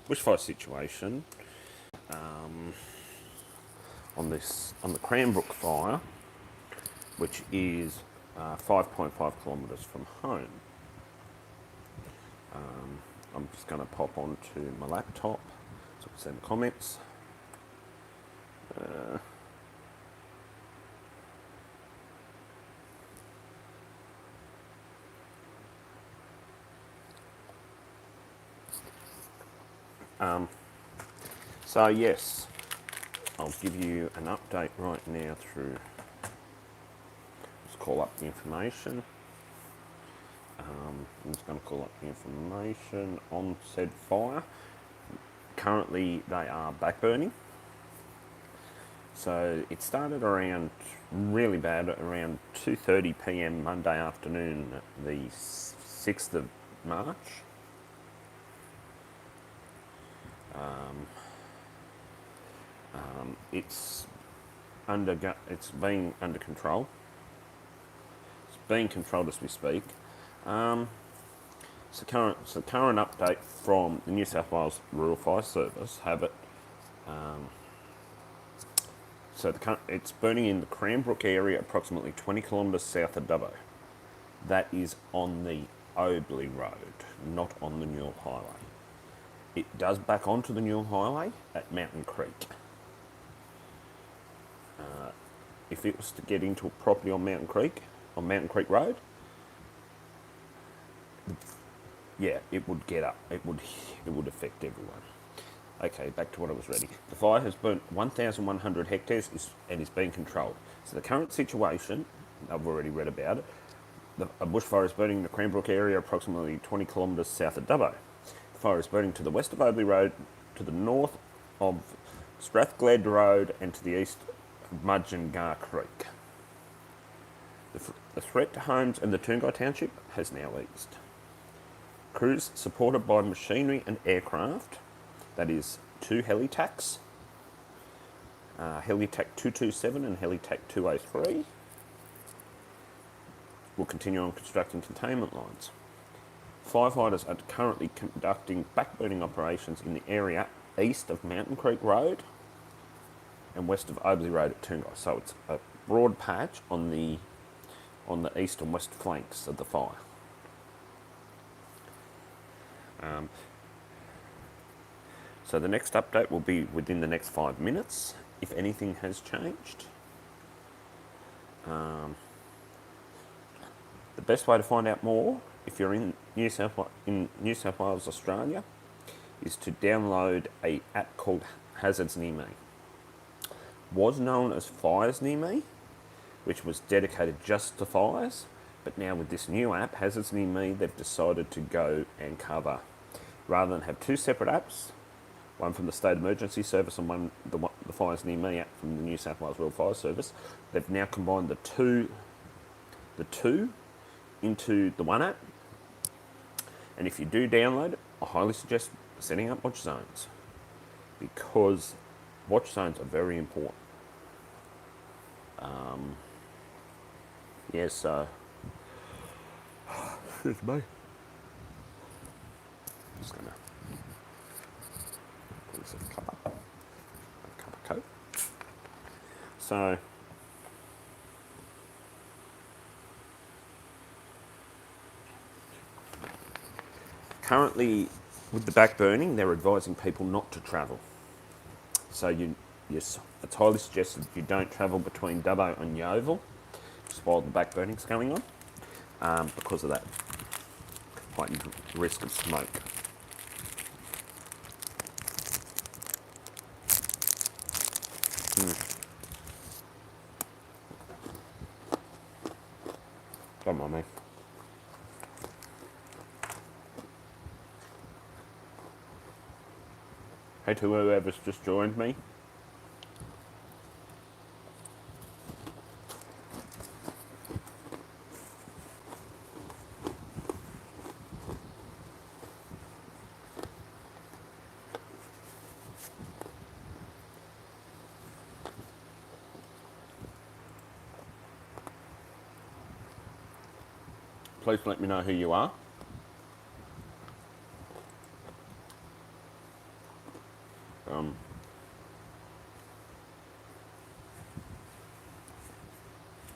bushfire situation on the Cranbrook fire, which is 5.5 kilometres from home. I'm just going to pop onto my laptop so I can send comments. So yes, I'll give you an update right now through, let's call up the information. I'm just going to call up the information on said fire. Currently they are backburning. So it started around, really bad, around 2:30 p.m. Monday afternoon, the 6th of March. It's being under control. It's being controlled as we speak. So current update from the New South Wales Rural Fire Service have it. It's burning in the Cranbrook area, approximately 20 kilometres south of Dubbo. That is on the Obley Road, not on the Newell Highway. It does back onto the Newell Highway at Mountain Creek. If it was to get into a property on Mountain Creek Road, yeah, it would get up. It would affect everyone. Okay, back to what I was reading. The fire has burnt 1,100 hectares and is being controlled. So the current situation, I've already read about it. A bushfire is burning in the Cranbrook area, approximately 20 kilometres south of Dubbo. The fire is burning to the west of Obley Road, to the north of Strathgled Road, and to the east of Mudgeongar Creek. The threat to homes in the Toongai Township has now eased. Crews supported by machinery and aircraft, that is 2 Helitacs, Helitac 227 and Helitac 203, will continue on constructing containment lines. Firefighters are currently conducting backburning operations in the area east of Mountain Creek Road and west of Obley Road at Toongai. So it's a broad patch on the east and west flanks of the fire. So the next update will be within the next 5 minutes, if anything has changed. The best way to find out more, if you're in New South Wales, Australia, is to download an app called Hazards Near Me. Was known as Fires Near Me, which was dedicated just to fires, but now with this new app, Hazards Near Me, they've decided to go and cover, rather than have 2 separate apps, one from the State Emergency Service and one the Fires Near Me app from the New South Wales Rural Fire Service. They've now combined the two into the one app. And if you do download it, I highly suggest setting up watch zones, because watch zones are very important. So excuse me. Just gonna put this in a cup of Coke. So currently, with the backburning, they're advising people not to travel. So it's highly suggested you don't travel between Dubbo and Yeovil just while the backburning's going on, because of that heightened risk of smoke. Don't mind me. Hey to whoever's just joined me. Please let me know who you are.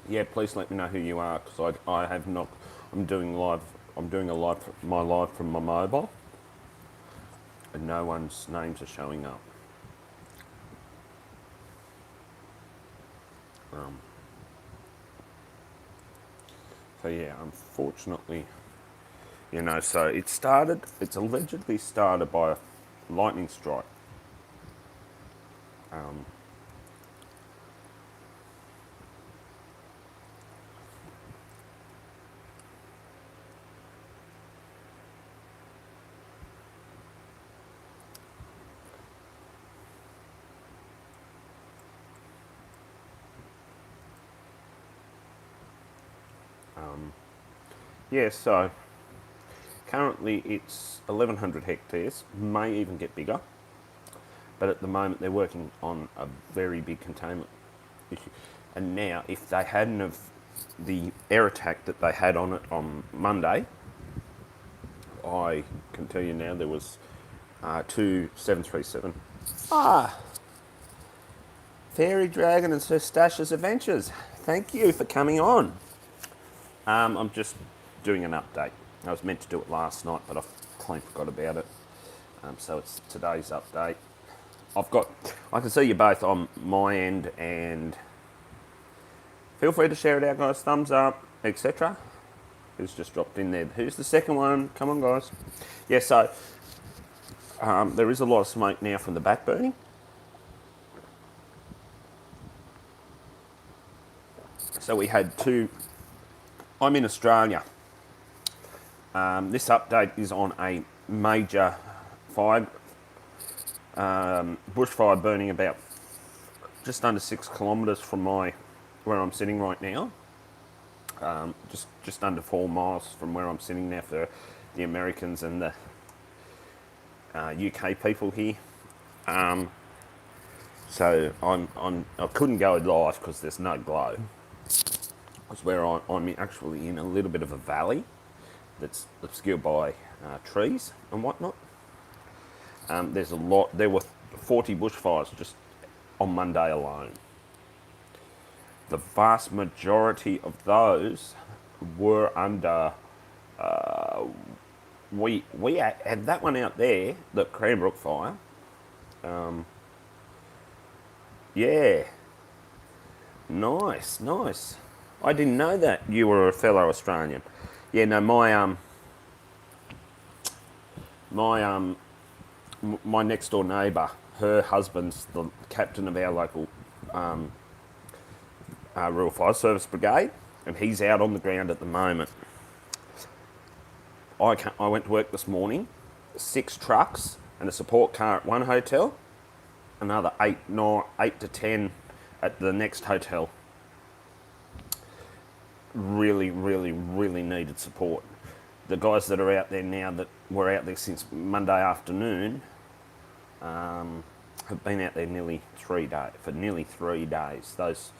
Yeah, please let me know who you are because I have not. I'm doing live. I'm doing a live my live from my mobile, and no one's names are showing up. So yeah, unfortunately, so it started. It's allegedly started by a lightning strike. Yeah, so currently it's 1,100 hectares. May even get bigger, but at the moment they're working on a very big containment issue. And now, if they hadn't have the air attack that they had on it on Monday, I can tell you now there was two 737. Fairy Dragon and Sir Stash's Adventures. Thank you for coming on. I'm just doing an update. I was meant to do it last night, but I clean forgot about it. So it's today's update. I can see you both on my end, and feel free to share it out, guys. Thumbs up, etc. Who's just dropped in there? Who's the second one? Come on, guys. Yeah, so there is a lot of smoke now from the back burning. So we had two. I'm in Australia. This update is on a major fire, bushfire burning about just under 6 kilometres from where I'm sitting right now. Just under 4 miles from where I'm sitting now for the Americans and the UK people here. So I couldn't go live because there's no glow. It's where I'm actually in a little bit of a valley that's obscured by trees and whatnot. There's a lot. There were 40 bushfires just on Monday alone. The vast majority of those were under. We had that one out there, the Cranbrook fire. Yeah, nice. I didn't know that you were a fellow Australian. Yeah, no, my next door neighbour, her husband's the captain of our local Rural Fire Service Brigade, and he's out on the ground at the moment. I went to work this morning, 6 trucks and a support car at one hotel, another 8 to 10 at the next hotel. Really needed support. The guys that are out there now that were out there since Monday afternoon have been out there nearly 3 days. For nearly 3 days, those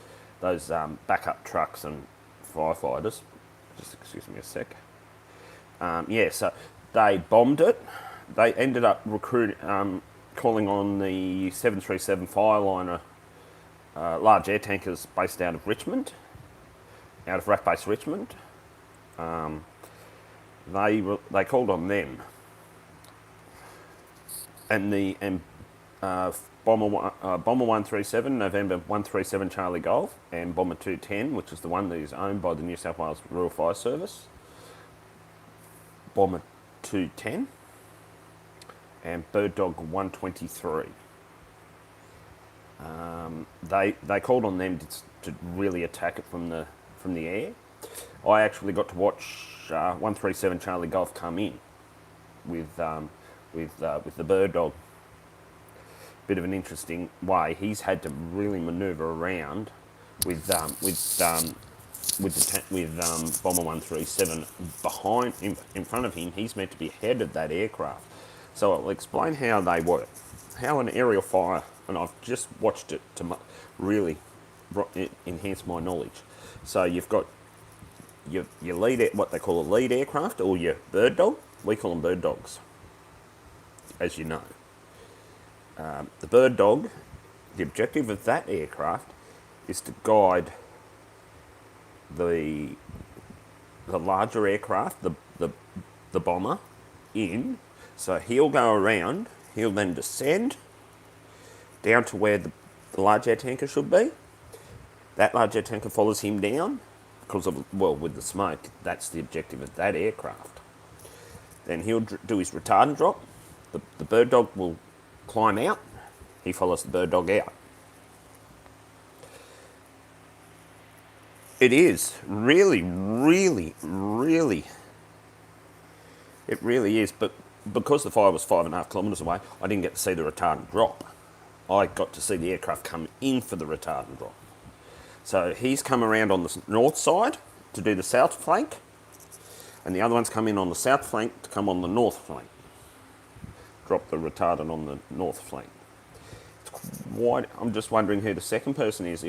backup trucks and firefighters. Just excuse me a sec. So they bombed it. They ended up calling on the 737 Fireliner, large air tankers based out of Richmond. Out of RAF Base Richmond, they called on them, and Bomber 137, November 137 Charlie Golf, and Bomber 210, which is the one that is owned by the New South Wales Rural Fire Service, Bomber 210, and Bird Dog 123. They called on them to really attack it from the air. I actually got to watch 137 Charlie Golf come in with the Bird Dog. Bit of an interesting way. He's had to really manoeuvre around with Bomber 137 behind in front of him. He's meant to be head of that aircraft. So I'll explain how they work. How an aerial fire, and I've just watched it to really enhance my knowledge. So you've got your lead, what they call a lead aircraft, or your bird dog. We call them bird dogs, as you know. The Bird Dog, the objective of that aircraft is to guide the larger aircraft, the bomber, in. So he'll go around, he'll then descend down to where the large air tanker should be. That large air tanker follows him down because of, well, with the smoke, that's the objective of that aircraft. Then he'll do his retardant drop. The Bird Dog will climb out. He follows the Bird Dog out. It is really, really, really, it really is. But because the fire was 5.5 kilometres away, I didn't get to see the retardant drop. I got to see the aircraft come in for the retardant drop. So he's come around on the north side to do the south flank, and the other one's come in on the south flank to come on the north flank. Drop the retardant on the north flank. I'm just wondering who the second person is.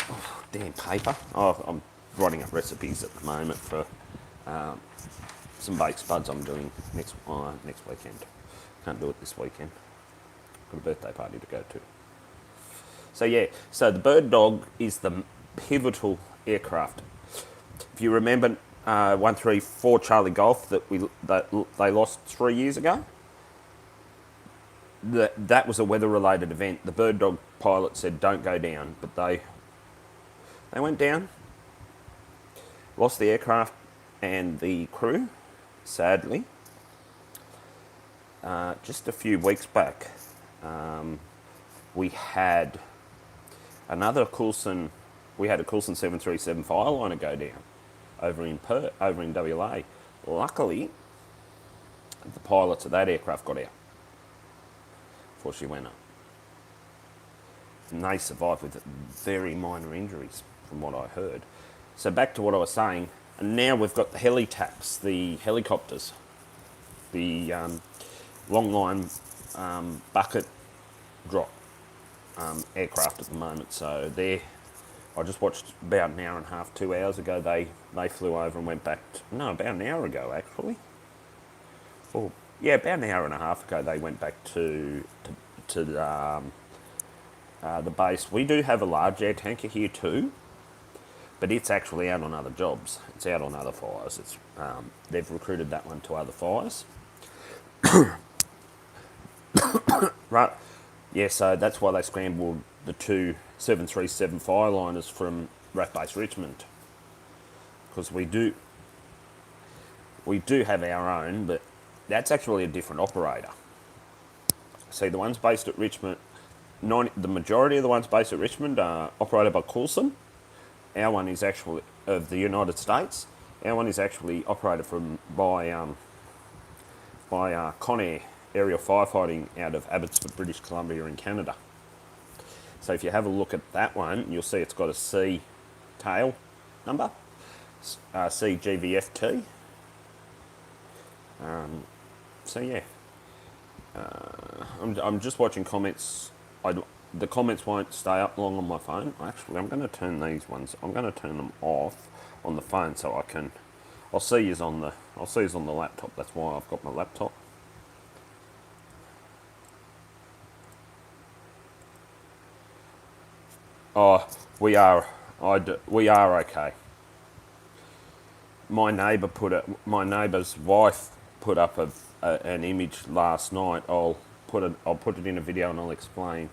Oh, damn paper. Oh, I'm writing up recipes at the moment for some baked spuds I'm doing next weekend. Can't do it this weekend. Got a birthday party to go to. So yeah, so the Bird Dog is the pivotal aircraft. If you remember 134 Charlie Golf that they lost 3 years ago, that was a weather-related event. The Bird Dog pilot said don't go down, but they went down, lost the aircraft and the crew, sadly. Just a few weeks back, we had a Coulson 737 Fireliner go down over in WA. Luckily, the pilots of that aircraft got out before she went up. And they survived with very minor injuries, from what I heard. So back to what I was saying, and now we've got the heli-taps, the helicopters, the long line bucket drop aircraft at the moment. So I just watched about an hour and a half, 2 hours ago, they flew over and went back, about an hour ago actually. Or, yeah, about an hour and a half ago they went back to the base. We do have a large air tanker here too, but it's actually out on other jobs. It's out on other fires. They've recruited that one to other fires. Right. Yeah, so that's why they scrambled the 2 737 Fireliners from RAF Base Richmond. Because we do have our own, but that's actually a different operator. See, the ones based at Richmond, the majority of the ones based at Richmond are operated by Coulson. Our one is actually of the United States. Our one is actually operated by Conair Aerial Firefighting out of Abbotsford, British Columbia in Canada. So if you have a look at that one, you'll see it's got a C tail number, CGVFT. So yeah, I'm just watching comments. The comments won't stay up long on my phone. Actually, I'm going to turn these ones. I'm going to turn them off on the phone so I can. I'll see yous on the laptop. That's why I've got my laptop. Oh, we are okay. My neighbour's wife put up an image last night. I'll put it in a video and I'll explain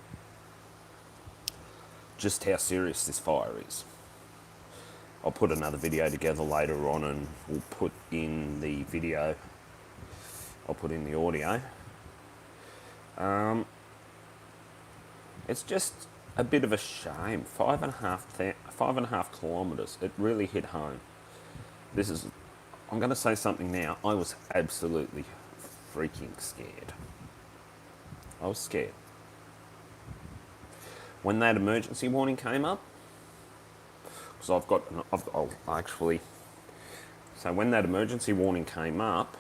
just how serious this fire is. I'll put another video together later on and we'll put in the video. I'll put in the audio. It's just a bit of a shame. 5.5 kilometres. It really hit home. I'm going to say something now. I was absolutely freaking scared. I was scared. When that emergency warning came up, because so when that emergency warning came up,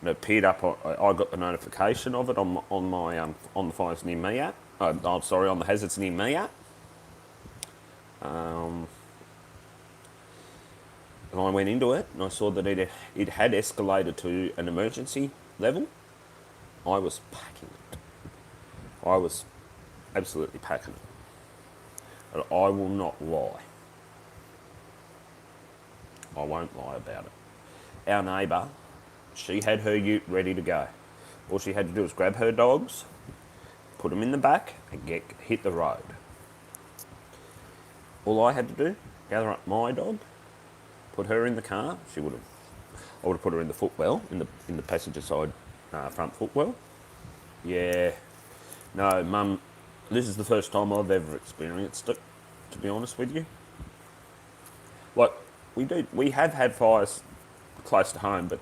it appeared up. I got the notification of it on the Fires Near Me app. On the Hazards Near Me app. And I went into it and I saw that it had escalated to an emergency level. I was packing it. I was absolutely packing it. And I will not lie. I won't lie about it. Our neighbour, she had her ute ready to go. All she had to do was grab her dogs, put them in the back, and hit the road. All I had to do, gather up my dog, put her in the car. I would have put her in the footwell, in the passenger side front footwell. Yeah, no, Mum, this is the first time I've ever experienced it, to be honest with you. Like, we have had fires close to home, but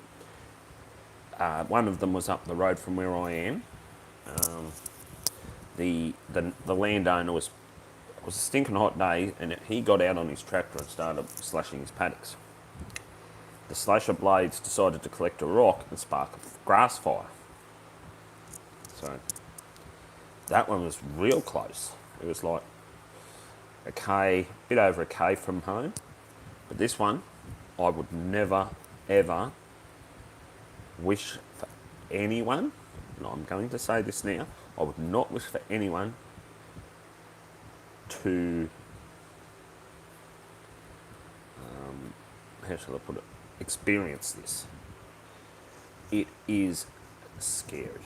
one of them was up the road from where I am. The landowner was a stinking hot day, and he got out on his tractor and started slashing his paddocks. The slasher blades decided to collect a rock and spark a grass fire. So that one was real close. It was like a bit over a K from home. But this one, I would never, ever wish for anyone, and I'm going to say this now, I would not wish for anyone to, how shall I put it, experience this. It is scary.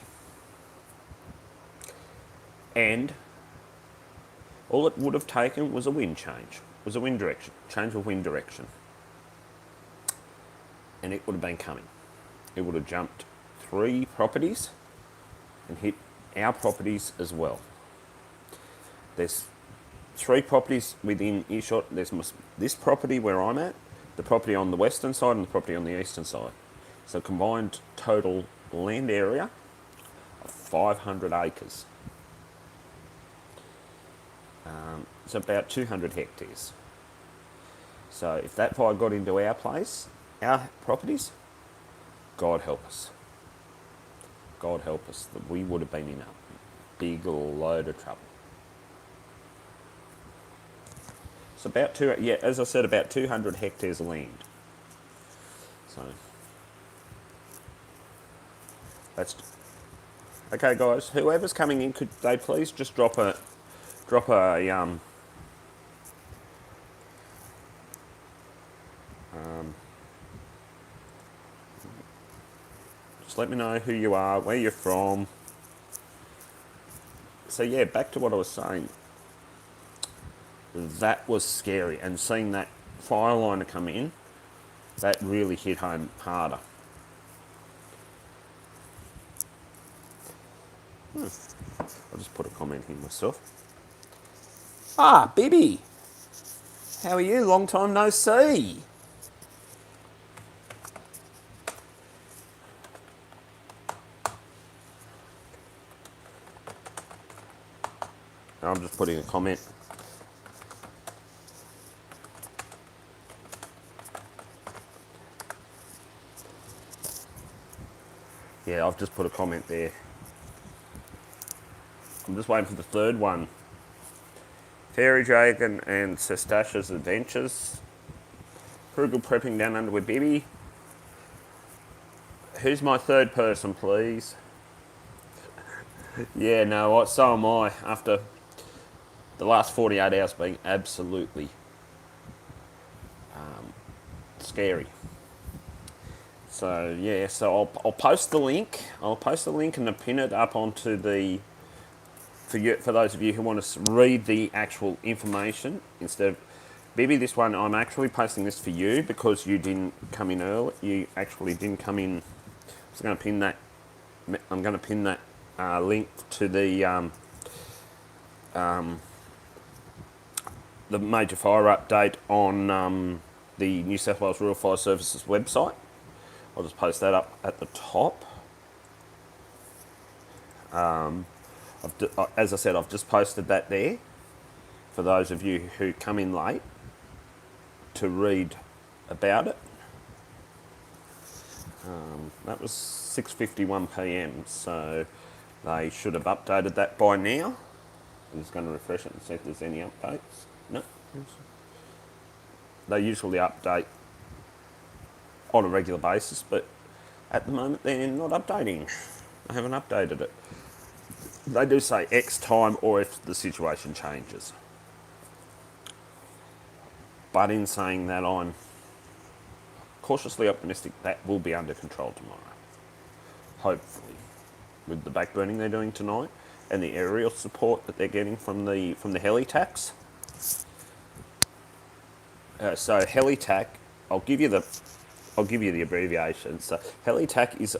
And all it would have taken was a wind change, change of wind direction. And it would have been coming. It would have jumped 3 properties and hit our properties as well. There's 3 properties within earshot. There's this property where I'm at, the property on the western side and the property on the eastern side. So combined total land area of 500 acres. It's about 200 hectares. So if that fire got into our place, our properties, God help us. God help us, that we would have been in a big load of trouble. It's about as I said, about 200 hectares of land. So that's okay, guys. Whoever's coming in, could they please just drop a just let me know who you are, where you're from. So yeah, back to what I was saying. That was scary, and seeing that fire liner come in, that really hit home harder. I'll just put a comment in myself. Ah, Bibby! How are you? Long time no see. I'm just putting a comment. Yeah, I've just put a comment there. I'm just waiting for the third one. Fairy Dragon and Sestash's Adventures. Frugal prepping down under with Bibby. Who's my third person, please? Yeah, no, so am I. After the last 48 hours being absolutely scary. So yeah, so I'll post the link. I'll post the link and pin it up onto the for those of you who want to read the actual information instead of Bibby. This one I'm actually posting this for you because you didn't come in early. You actually didn't come in. So I'm going to pin that link to the major fire update on the New South Wales Rural Fire Services website. I'll just post that up at the top. As I said, I've just posted that there for those of you who come in late to read about it. That was 6:51 p.m, so they should have updated that by now. I'm just going to refresh it and see if there's any updates. No. They usually update on a regular basis, but at the moment they're not updating. I haven't updated it. They do say X time or if the situation changes. But in saying that, I'm cautiously optimistic that will be under control tomorrow. Hopefully. With the backburning they're doing tonight and the aerial support that they're getting from the helitacs. So helitac, I'll give you the abbreviation. So helitac is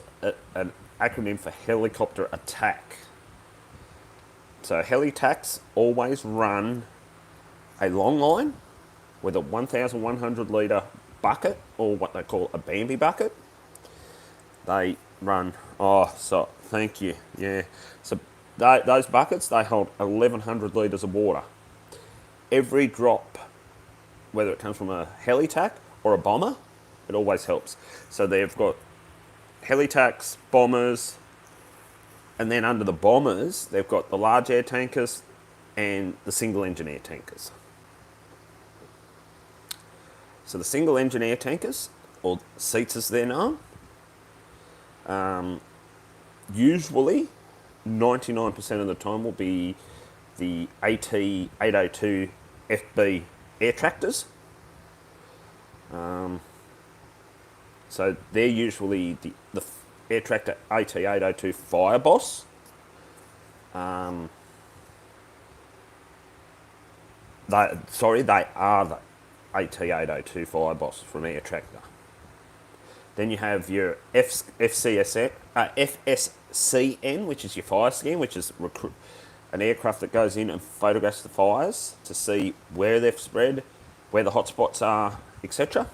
an acronym for helicopter attack. So helitacs always run a long line with a 1,100 litre bucket, or what they call a Bambi bucket. They run, thank you, yeah. So those buckets, they hold 1,100 litres of water. Every drop, whether it comes from a helitac or a bomber, it always helps. So they've got helitacs, bombers, and then under the bombers, they've got the large air tankers and the single engine air tankers. So the single engine air tankers, or seats as they're known, usually 99% of the time will be the AT802 FB air tractors. So they're usually the air tractor AT802 Fireboss. They are the AT802 Fireboss from Air Tractor. Then you have your FSCN, which is your fire scan, which is an aircraft that goes in and photographs the fires to see where they've spread, where the hotspots are, etc.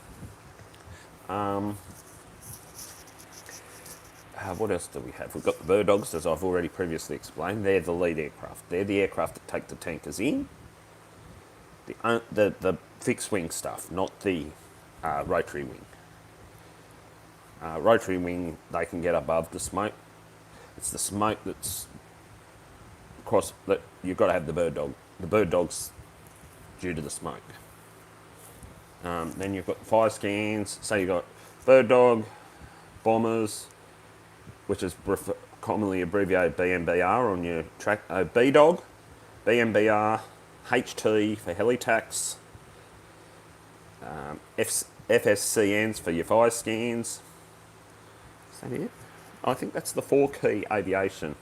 What else do we have? We've got the bird dogs, as I've already previously explained. They're the lead aircraft. They're the aircraft that take the tankers in. The fixed wing stuff, not the rotary wing. Rotary wing, they can get above the smoke. It's the smoke that's across that you've got to have the bird dog. The bird dog's due to the smoke. Then you've got fire scans. So you've got bird dog, bombers, which is commonly abbreviated BMBR on your track. B-dog, BMBR, HT for helitacs, FSCNs for your fire scans. Is that it? I think that's the 4 key aviation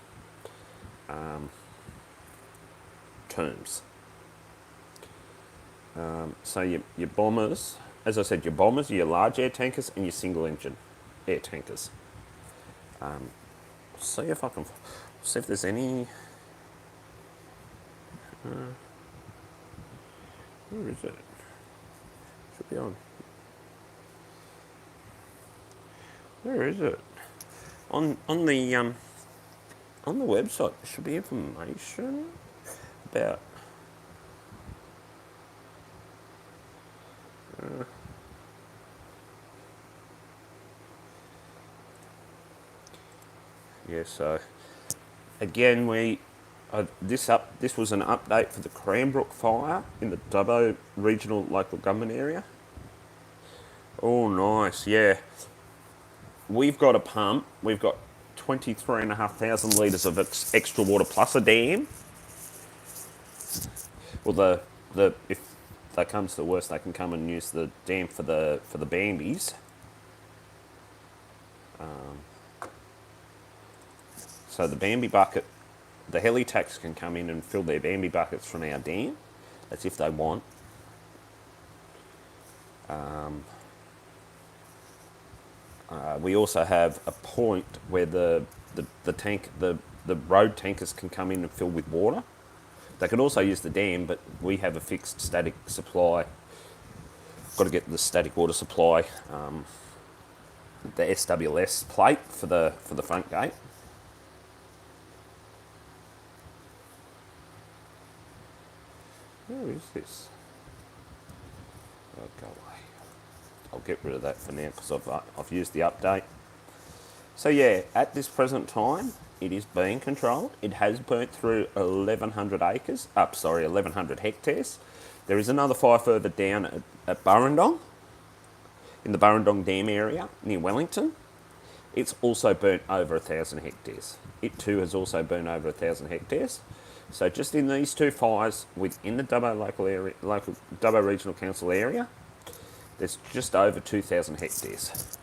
terms. So your bombers, as I said, your bombers, your large air tankers, and your single engine air tankers. See if I can see if there's any. Where is it? Should be on. Where is it? On the website there should be information about. So again, this was an update for the Cranbrook fire in the Dubbo regional local government area. Oh, nice, yeah. We've got a pump. We've got 23,500 litres of extra water plus a dam. Well, if that comes to the worst, they can come and use the dam for the Bambies. So the Bambi bucket, the helitacs can come in and fill their Bambi buckets from our dam. That's if they want. We also have a point where the road tankers can come in and fill with water. They can also use the dam, but we have a fixed static supply. Got to get the static water supply, the SWLS plate for the front gate. Where is this? Oh, go away. I'll get rid of that for now because I've used the update. So yeah, at this present time, it is being controlled. It has burnt through 1,100 hectares. There is another fire further down at Burrendong, in the Burrendong Dam area near Wellington. it's also burnt over 1,000 hectares. It too has also burnt over 1,000 hectares. So just in these two fires within the Dubbo local Dubbo Regional Council area, there's just over 2,000 hectares.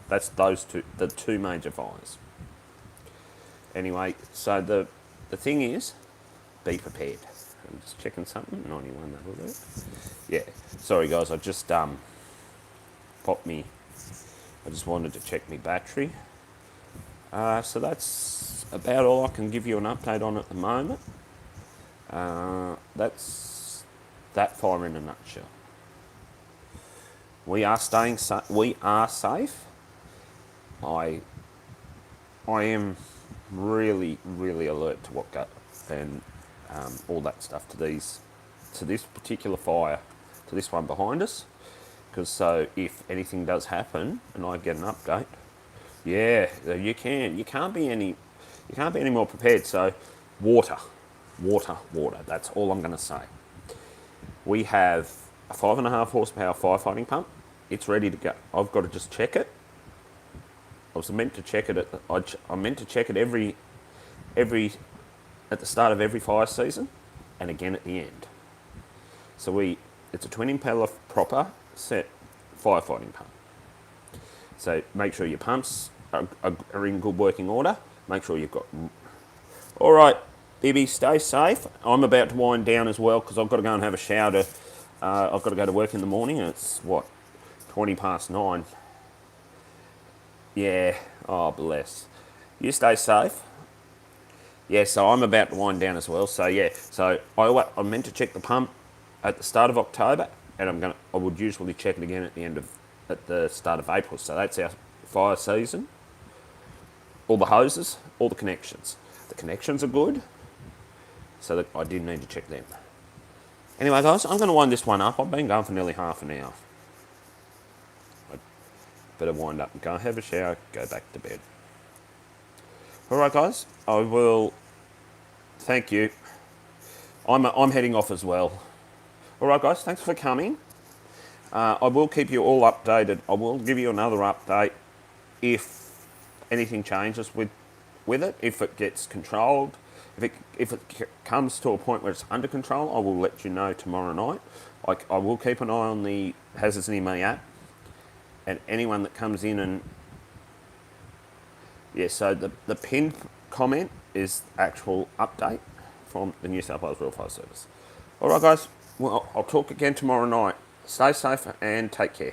That's the two major fires. Anyway, so the thing is, be prepared. I'm just checking something. 91, that'll do. Yeah. Sorry guys, I just popped me. I just wanted to check my battery. So that's about all I can give you an update on at the moment. That's that fire in a nutshell. We are staying we are safe. I am really alert to what and all that stuff to this particular fire, to this one behind us, because so if anything does happen and I get an update, yeah, you can't be any more prepared. So water. That's all I'm going to say. We have a 5.5 horsepower firefighting pump. It's ready to go. I've got to just check it. I was meant to check it I'm meant to check it every at the start of every fire season, and again at the end. So it's a twin impeller proper set firefighting pump. So make sure your pumps are in good working order. Make sure you've got. All right, Bibby, stay safe. I'm about to wind down as well because I've got to go and have a shower. I've got to go to work in the morning. And it's 9:20. Yeah. Oh, bless. You stay safe. Yeah. So I'm about to wind down as well. So yeah. So I'm meant to check the pump at the start of October, and I would usually check it again at the start of April. So that's our fire season. All the hoses, all the connections. The connections are good, so that I did need to check them. Anyway, guys, I'm going to wind this one up. I've been going for nearly half an hour. I better wind up and go have a shower, go back to bed. All right, guys, I will. Thank you. I'm heading off as well. All right, guys, thanks for coming. I will keep you all updated. I will give you another update if anything changes with it, if it gets controlled. If it comes to a point where it's under control, I will let you know tomorrow night. I will keep an eye on the Hazards Near Me app, and anyone that comes in and... Yeah, so the pinned comment is actual update from the New South Wales Real Fire Service. All right, guys, well, I'll talk again tomorrow night. Stay safe and take care.